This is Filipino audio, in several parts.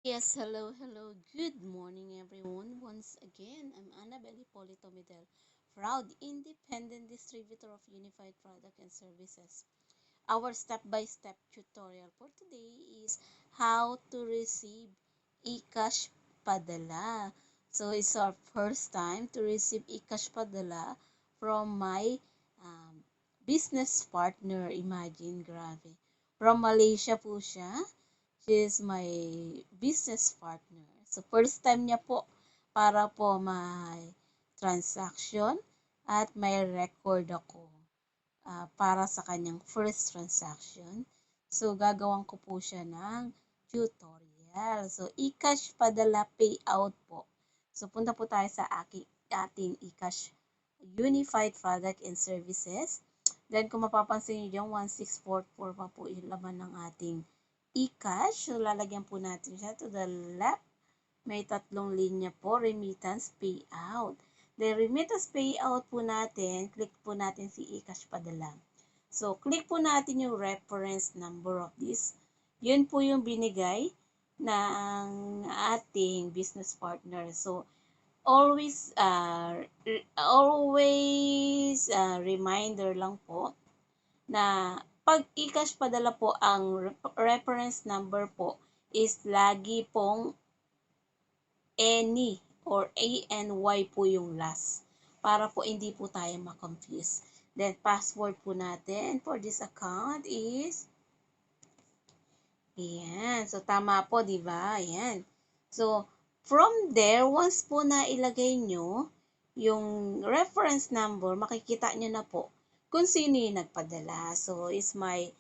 Yes, hello. Good morning, everyone. Once again, I'm Annabelle Hipólito Medel, proud independent distributor of Unified Product and Services. Our step-by-step tutorial for today is how to receive eCash Padala. So it's our first time to receive eCash Padala from my um, business partner. Imagine, grabe. From Malaysia po siya. She is my business partner. So first time niya po para po may transaction at may record ako para sa kanyang first transaction. So, gagawan ko po siya ng tutorial. So, eCash padala payout po. So, punta po tayo sa ating eCash Unified Product and Services. Then, kung mapapansin nyo dyan, 1644 pa po yung laman ng ating eCash. So, lalagyan po natin siya to the left. May tatlong linya po, remittance payout. The remittance payout po natin, click po natin si eCash padala. So, click po natin yung reference number of this. Yun po yung binigay ng ating business partner. So, always reminder lang po na pag eCash padala po, ang reference number po is lagi pong any or ANY po yung last para po hindi po tayo ma-confuse. Then, password po natin for this account is, ayan. So, tama po, di ba? Ayan. So, from there, once po na ilagay nyo yung reference number, makikita nyo na po kung sino yung nagpadala. So, it's my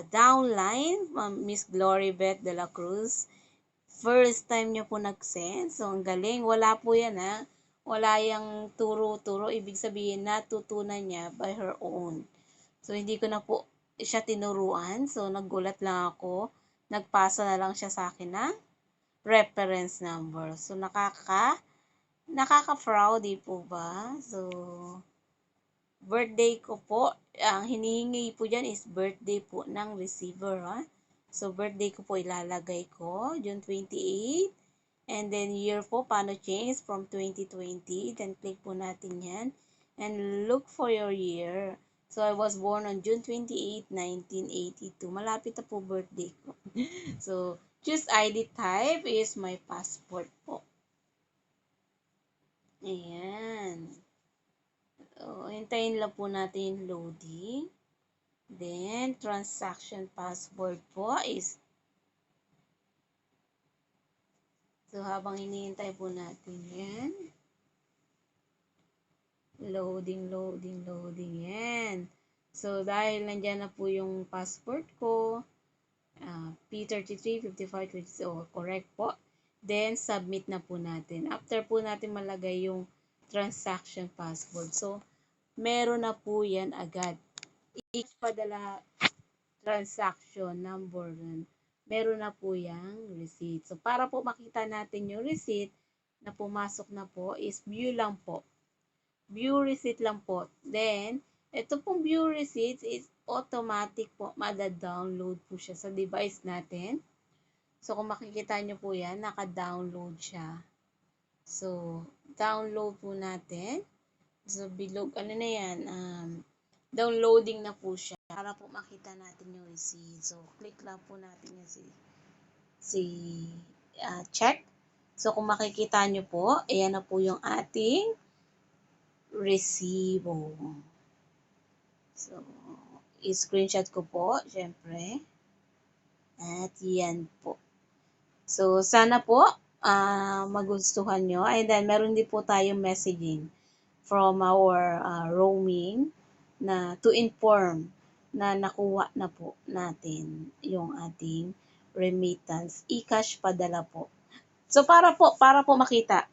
downline, Miss Glory Beth de la Cruz. First time niya po nag-send. So, ang galing. Wala po yan, ha. Wala yang turo-turo. Ibig sabihin, natutunan niya by her own. So, hindi ko na po siya tinuruan. So, naggulat lang ako. Nagpasa na lang siya sa akin ng reference number. So, nakaka-proud po ba? So, birthday ko po, ang hinihingi po dyan is birthday po ng receiver, ha? So, birthday ko po ilalagay ko, June 28. And then, year po, paano change from 2020. Then, click po natin yan. And look for your year. So, I was born on June 28, 1982. Malapit na po birthday ko. So, choose ID type is my passport po. Ayan. So, hintayin lang po natin yung loading. Then, transaction password po is, so habang hinihintay po natin yan, loading, yan. So, dahil nandyan na po yung passport ko, P335526, correct po. Then, submit na po natin. After po natin malagay yung transaction password. So, meron na po yan agad. Ipadala transaction number nun, meron na po yung receipt. So, para po makita natin yung receipt na pumasok na po is view lang po. View receipt lang po. Then, ito pong view receipt is automatic po, mada-download po siya sa device natin. So, kung makikita nyo po yan, naka-download siya. So, download po natin. So, bilog, ano na yan, downloading na po siya para po makita natin yung receipt. So, click lang po natin yung si check. So, kung makikita nyo po, ayan na po yung ating resibo. So, i-screenshot ko po, syempre. At yan po. So, sana po magustuhan nyo. And then, meron din po tayong messaging from our roaming na to inform na nakuha na po natin yung ating remittance. eCash padala po. So, para po makita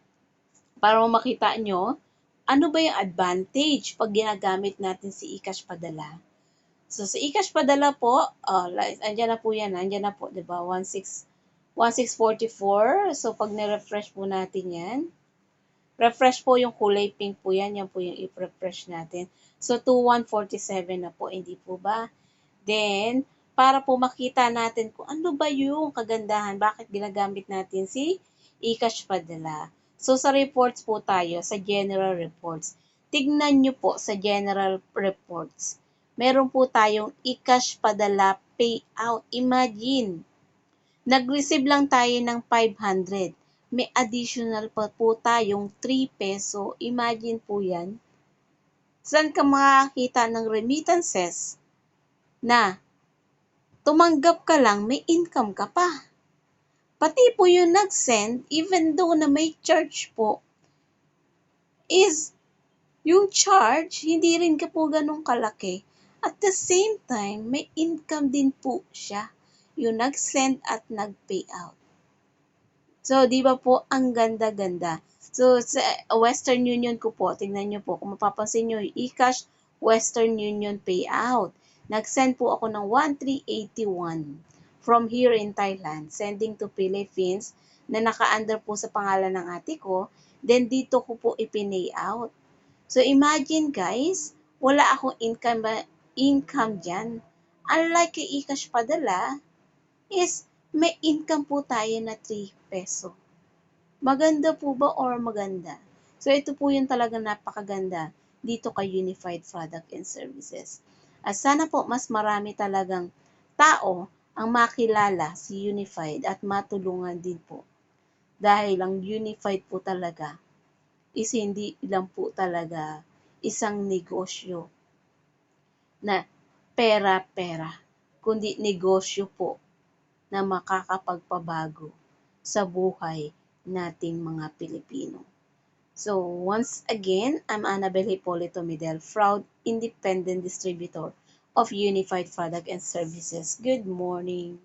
nyo, ano ba yung advantage pag ginagamit natin si eCash padala? So, sa eCash padala po, andyan na po yan, andyan na po, di ba? 1644. So, pag ni-refresh po natin yan, refresh po yung kulay pink po yan. Yan po yung i-refresh natin. So, 2147 na po. Hindi po ba? Then, para po makita natin kung ano ba yung kagandahan, bakit ginagamit natin si eCash Padala. So, sa reports po tayo, sa general reports. Tignan nyo po sa general reports. Meron po tayong eCash Padala payout. Imagine, nag-receive lang tayo ng 500. May additional pa po tayong 3 peso. Imagine po yan. Saan ka makakita ng remittances na tumanggap ka lang, may income ka pa. Pati po yung nag-send, even though na may charge po, is yung charge, hindi rin ka po ganun kalaki. At the same time, may income din po siya. Yung nag-send at nag-pay out. So, di ba po, ang ganda-ganda. So, sa Western Union ko po, tingnan nyo po, kung mapapansin nyo, eCash Western Union payout. Nag-send po ako ng 1,381 from here in Thailand, sending to Philippines, na naka-under po sa pangalan ng ate ko, then dito ko po ipinay out. So, imagine guys, wala akong income dyan. Unlike kay eCash Padala, is may income po tayo na 3 peso. Maganda po ba or maganda? So, ito po yung talagang napakaganda dito kay Unified Product and Services. At sana po mas marami talagang tao ang makilala si Unified at matulungan din po. Dahil ang Unified po talaga is hindi lang po talaga isang negosyo na pera-pera, kundi negosyo po na makakapagpabago sa buhay nating mga Pilipino. So, once again, I'm Annabel Hipolito Midel, proud independent distributor of Unified Product and Services. Good morning.